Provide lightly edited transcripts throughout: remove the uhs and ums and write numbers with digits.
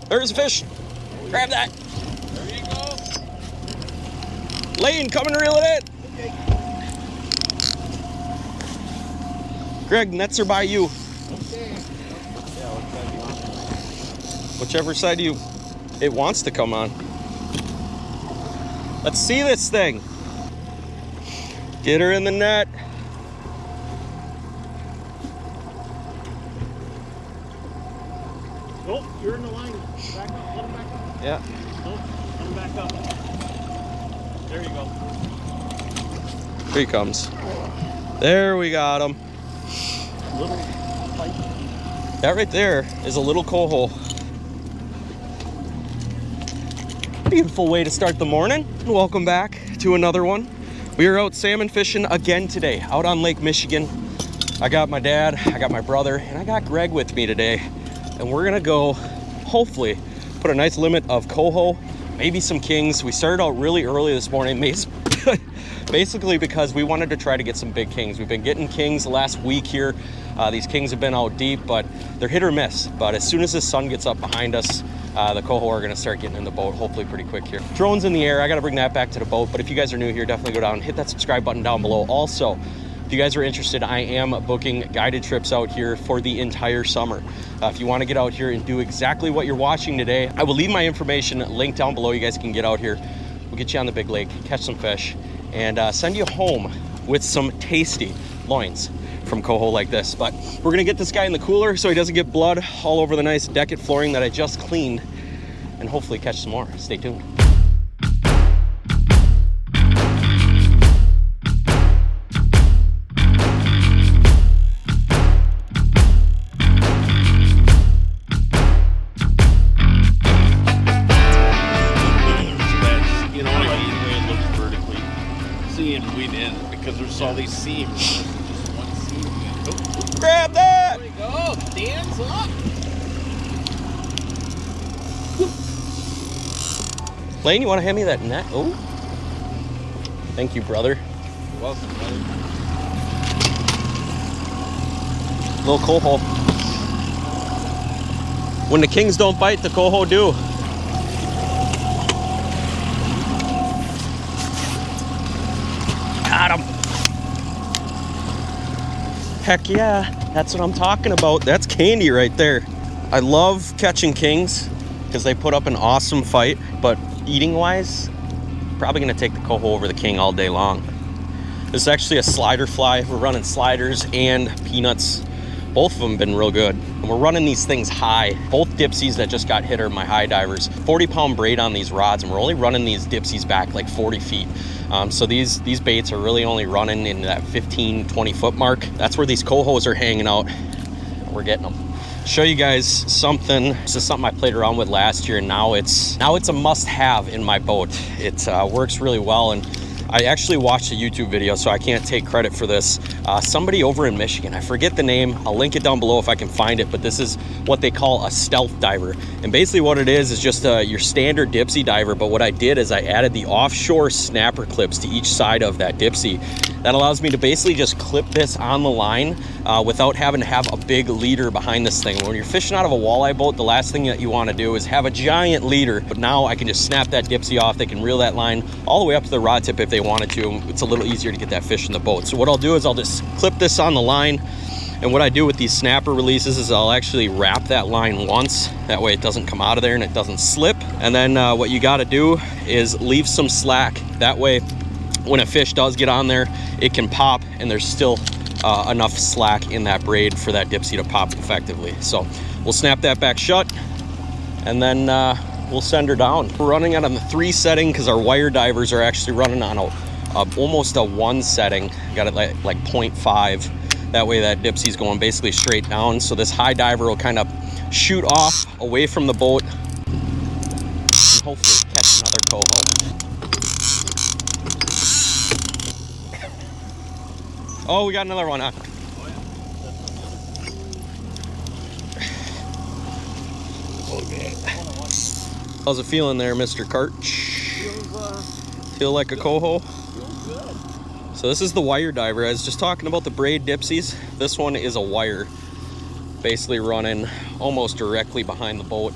There's a fish. Grab that. There you go. Lane, come and reel it in. Okay. Greg, nets are by you. Okay. Yeah, Whichever side it wants to come on. Let's see this thing. Get her in the net. Nope, you're in the line. Back up, let him back up. Yeah. Nope, let him back up. There you go. Here he comes. There we got him. Little fight. That right there is a little coho. Beautiful way to start the morning. Welcome back to another one. We are out salmon fishing again today, out on Lake Michigan. I got my dad, I got my brother, and I got Greg with me today. And we're gonna go, hopefully, put a nice limit of coho, maybe some kings. We started out really early this morning, basically because we wanted to try to get some big kings. We've been getting kings the last week here. These kings have been out deep, but they're hit or miss. But as soon as the sun gets up behind us, the coho are gonna start getting in the boat, hopefully pretty quick here. Drone's in the air, I gotta bring that back to the boat. But if you guys are new here, definitely go down and hit that subscribe button down below. Also, if you guys are interested, I am booking guided trips out here for the entire summer. If you want to get out here and do exactly what you're watching today, I will leave my information linked down below. You guys can get out here. We'll get you on the big lake, catch some fish, and send you home with some tasty loins from coho like this. But we're gonna get this guy in the cooler so he doesn't get blood all over the nice decket flooring that I just cleaned, and hopefully catch some more. Stay tuned. There's all these seams. Just one seam. Oh. Grab that! There we go. Stands up. Lane, you want to hand me that net? Oh. Thank you, brother. You're welcome, brother. Little coho. When the kings don't bite, the coho do. Got him. Heck yeah, that's what I'm talking about. That's candy right there. I love catching kings because they put up an awesome fight, but eating wise, probably gonna take the coho over the king all day long. This is actually a slider fly. We're running sliders and peanuts. Both of them have been real good. And we're running these things high. Both dipsies that just got hit are my high divers. 40-pound braid on these rods, and we're only running these dipsies back like 40 feet. So these baits are really only running in that 15, 20 foot mark. That's where these cohos are hanging out. We're getting them. Show you guys something. This is something I played around with last year, and now it's a must-have in my boat. It works really well, and I actually watched a YouTube video, so I can't take credit for this. Somebody over in Michigan, I forget the name, I'll link it down below if I can find it, but this is what they call a stealth diver. And basically what it is just your standard dipsy diver, but what I did is I added the offshore snapper clips to each side of that dipsy. That allows me to basically just clip this on the line without having to have a big leader behind this thing. When you're fishing out of a walleye boat, the last thing that you want to do is have a giant leader, but now I can just snap that dipsy off. They can reel that line all the way up to the rod tip if they wanted to. It's a little easier to get that fish in the boat. So what I'll do is I'll just clip this on the line, and what I do with these snapper releases is I'll actually wrap that line once. That way it doesn't come out of there and it doesn't slip. And then what you got to do is leave some slack. That way when a fish does get on there, it can pop, and there's still enough slack in that braid for that dipsy to pop effectively. So we'll snap that back shut, and then we'll send her down. We're running it on the 3 setting because our wire divers are actually running on almost a 1 setting. Got it like 0.5. That way that dipsy's going basically straight down. So this high diver will kind of shoot off away from the boat and hopefully catch another coho. Oh, we got another one, huh? Okay. How's it feeling there, Mr. Karch? Feel like a coho? Feels good. So this is the wire diver. I was just talking about the braid dipsies. This one is a wire, basically running almost directly behind the boat.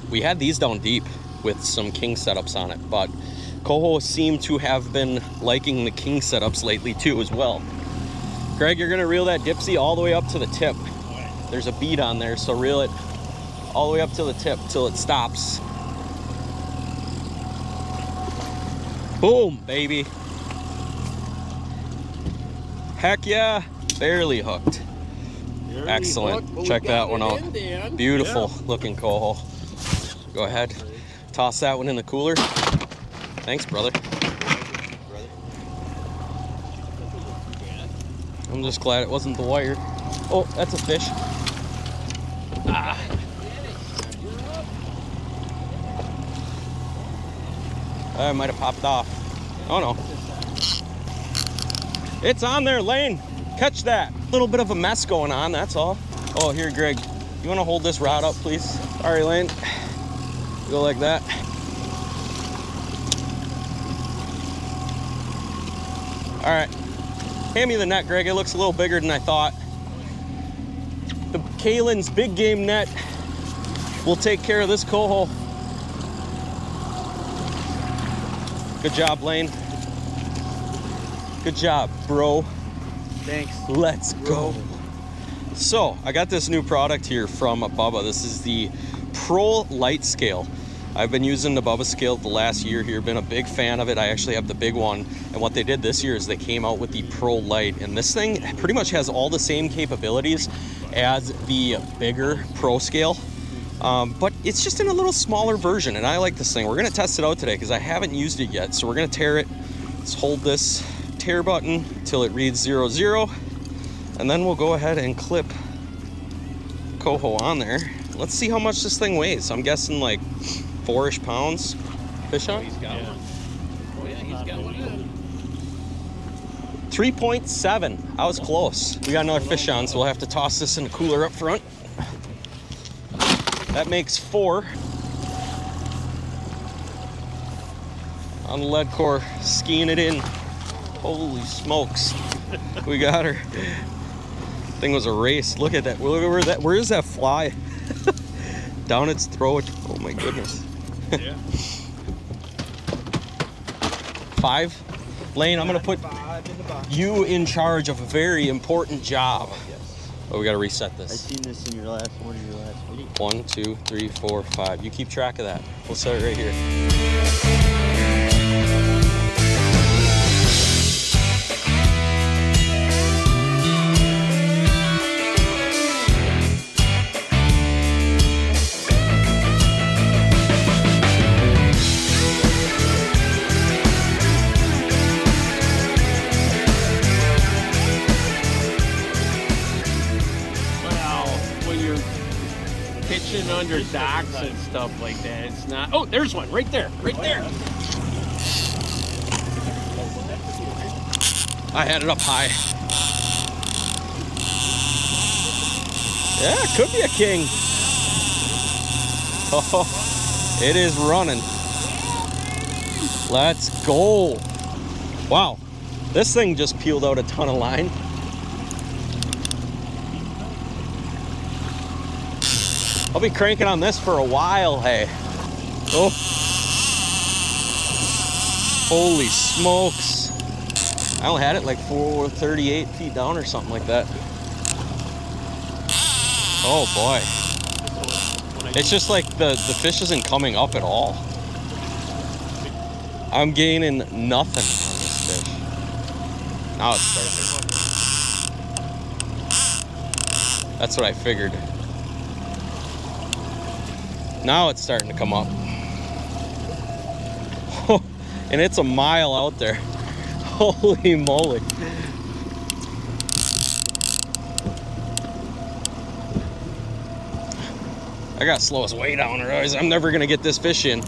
We had these down deep with some king setups on it, but coho seem to have been liking the king setups lately too as well. Greg, you're gonna reel that dipsy all the way up to the tip. There's a bead on there, so reel it all the way up to the tip till it stops. Boom, baby. Heck yeah, barely hooked. Excellent. Check that one out. Beautiful looking coho. Go ahead, toss that one in the cooler. Thanks, brother. I'm just glad it wasn't the wire. Oh, that's a fish. Ah. I might have popped off. Oh no. It's on there, Lane. Catch that. A little bit of a mess going on, that's all. Oh, here, Greg. You want to hold this rod up, please? Sorry, Lane. Go like that. All right. Hand me the net, Greg. It looks a little bigger than I thought. The Kalen's big game net will take care of this coho. Good job, Lane. Good job, bro. Thanks. Let's go. So, I got this new product here from Bubba. This is the Pro Light Scale. I've been using the Bubba scale the last year here, been a big fan of it. I actually have the big one, and what they did this year is they came out with the Pro Light, and this thing pretty much has all the same capabilities as the bigger Pro scale, but it's just in a little smaller version, and I like this thing. We're gonna test it out today because I haven't used it yet, so we're gonna tear it. Let's hold this tear button till it reads 00, and then we'll go ahead and clip coho on there. Let's see how much this thing weighs. I'm guessing like 4-ish pounds. Fish on? He's got one. Oh yeah, he's got one in. 3.7. I was close. We got another fish on, so we'll have to toss this in the cooler up front. That makes 4. On the lead core, skiing it in. Holy smokes. We got her. Thing was a race. Look at that. Where is that fly? Down its throat. Oh my goodness. Yeah. 5. Lane, I'm gonna put you in charge of a very important job. Yes. Oh, we gotta reset I this. seen this in one of your last videos. 1, 2, 3, 4, 5. You keep track of that. We'll set it right here. Pitching under docks and stuff like that. It's not. Oh, there's one right there. Right there. I had it up high. Yeah, it could be a king. Oh, it is running. Let's go. Wow, this thing just peeled out a ton of line. I'll be cranking on this for a while, hey. Oh. Holy smokes. I only had it like 438 feet down or something like that. Oh boy. It's just like the fish isn't coming up at all. I'm gaining nothing on this fish. Now it's starting. That's what I figured. Now it's starting to come up. and it's a mile out there. Holy moly. I gotta slow his way down or otherwise I'm never gonna get this fish in.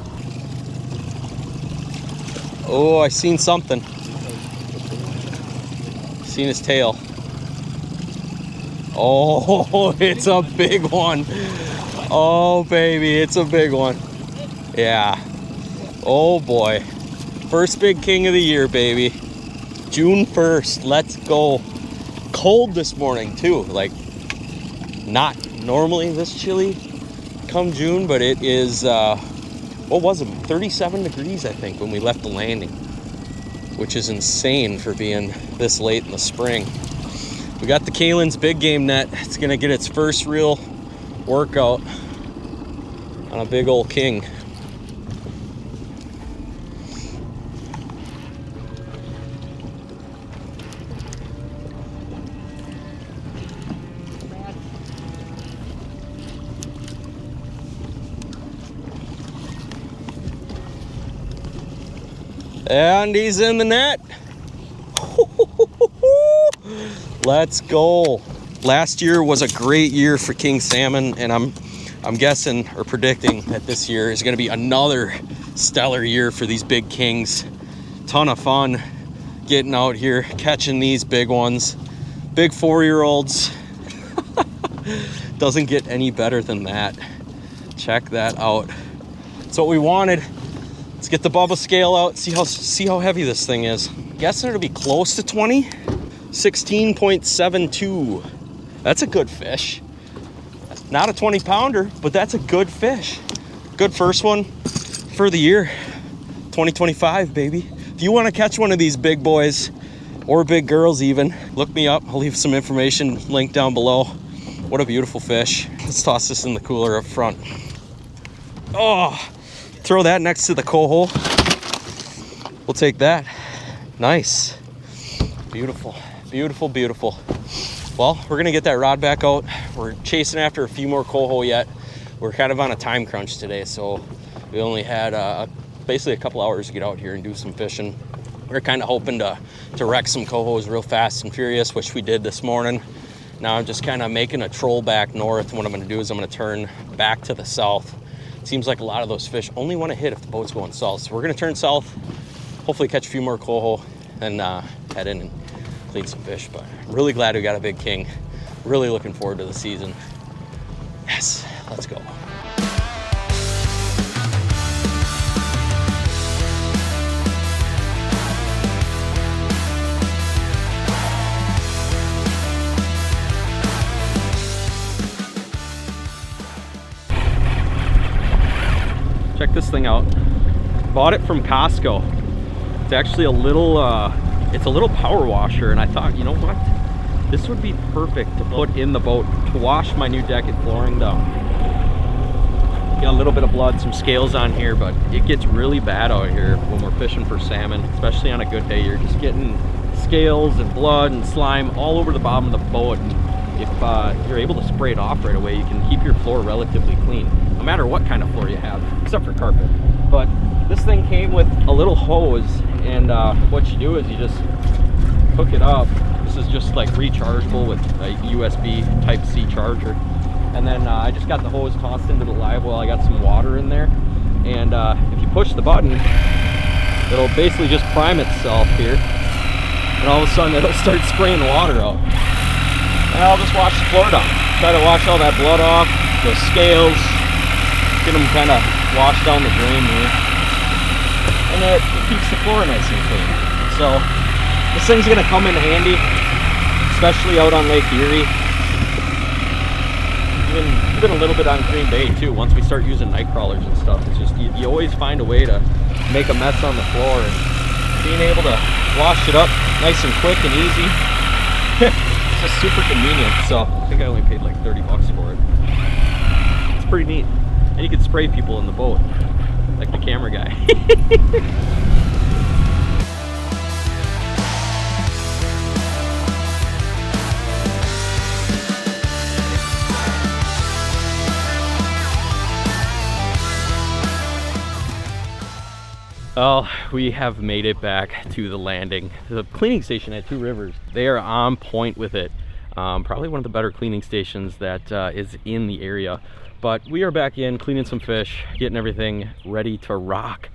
Oh, I seen something. Seen his tail. Oh, it's a big one. Oh, baby, it's a big one. Yeah. Oh, boy. First big king of the year, baby. June 1st. Let's go. Cold this morning, too. Like, not normally this chilly come June, but it is, what was it? 37 degrees, I think, when we left the landing, which is insane for being this late in the spring. We got the Kalen's big game net. It's gonna get its first real workout on a big old king. And he's in the net. Let's go. Last year was a great year for king salmon, and I'm guessing or predicting that this year is going to be another stellar year for these big kings. Ton of fun getting out here, catching these big ones. Big 4-year-olds. Doesn't get any better than that. Check that out. That's what we wanted. Let's get the Bubba scale out, see how heavy this thing is. Guessing it'll be close to 20. 16.72. That's a good fish. Not a 20 pounder, but that's a good fish. Good first one for the year. 2025, baby. If you want to catch one of these big boys or big girls even, look me up. I'll leave some information linked down below. What a beautiful fish. Let's toss this in the cooler up front. Oh, throw that next to the coho. We'll take that. Nice. Beautiful, beautiful, beautiful. Well, we're gonna get that rod back out. We're chasing after a few more coho yet. We're kind of on a time crunch today, so we only had basically a couple hours to get out here and do some fishing. We're kind of hoping to wreck some cohos real fast and furious, which we did this morning. Now I'm just kind of making a troll back north. What I'm gonna do is I'm gonna turn back to the south. Seems like a lot of those fish only want to hit if the boat's going south. So we're gonna turn south, hopefully catch a few more coho, and head in and clean some fish. But I'm really glad we got a big king. Really looking forward to the season. Yes, let's go. Check this thing out. Bought it from Costco. It's actually a little power washer, and I thought, you know what? This would be perfect to put in the boat to wash my new deck and flooring down. Got a little bit of blood, some scales on here, but it gets really bad out here when we're fishing for salmon, especially on a good day. You're just getting scales and blood and slime all over the bottom of the boat. And if you're able to spray it off right away, you can keep your floor relatively clean, no matter what kind of floor you have, except for carpet. But this thing came with a little hose, and what you do is you just hook it up. This is just like rechargeable with a USB Type-C charger. And then I just got the hose tossed into the live well. I got some water in there, and if you push the button, it'll basically just prime itself here, and all of a sudden it'll start spraying water out. And I'll just wash the floor down. Try to wash all that blood off, those scales, get them kind of washed down the drain here. And it keeps the floor nice and clean. So this thing's gonna come in handy, especially out on Lake Erie. Even a little bit on Green Bay too. Once we start using night crawlers and stuff, it's just you always find a way to make a mess on the floor, and being able to wash it up nice and quick and easy. It's just super convenient. So I think I only paid like 30 bucks for it. It's pretty neat. And you can spray people in the boat, like the camera guy. Well, we have made it back to the landing. The cleaning station at Two Rivers, they are on point with it. Probably one of the better cleaning stations that is in the area. But we are back in, cleaning some fish, getting everything ready to rock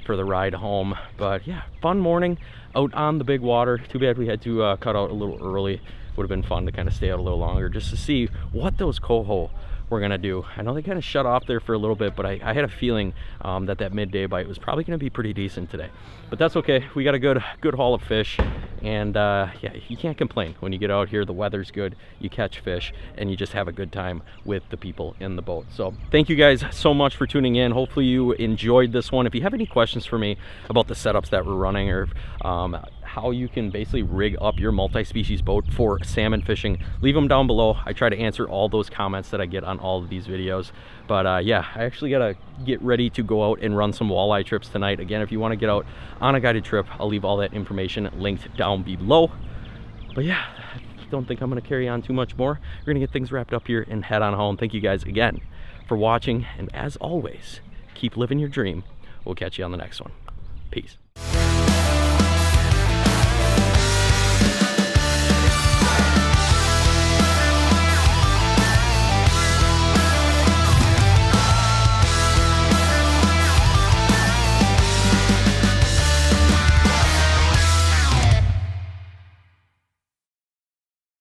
for the ride home. But yeah, fun morning out on the big water. Too bad we had to cut out a little early. Would have been fun to kind of stay out a little longer just to see what those coho were gonna do. I know they kind of shut off there for a little bit, but I had a feeling that midday bite was probably gonna be pretty decent today. But that's okay. We got a good haul of fish, and yeah, you can't complain when you get out here. The weather's good, you catch fish, and you just have a good time with the people in the boat. So thank you guys so much for tuning in. Hopefully you enjoyed this one. If you have any questions for me about the setups that we're running, or how you can basically rig up your multi-species boat for salmon fishing, leave them down below. I try to answer all those comments that I get on all of these videos. But yeah, I actually gotta get ready to go out and run some walleye trips tonight. Again, if you want to get out on a guided trip, I'll leave all that information linked down below. But yeah, I don't think I'm gonna carry on too much more. We're gonna get things wrapped up here and head on home. Thank you guys again for watching, and as always, keep living your dream. We'll catch you on the next one. Peace.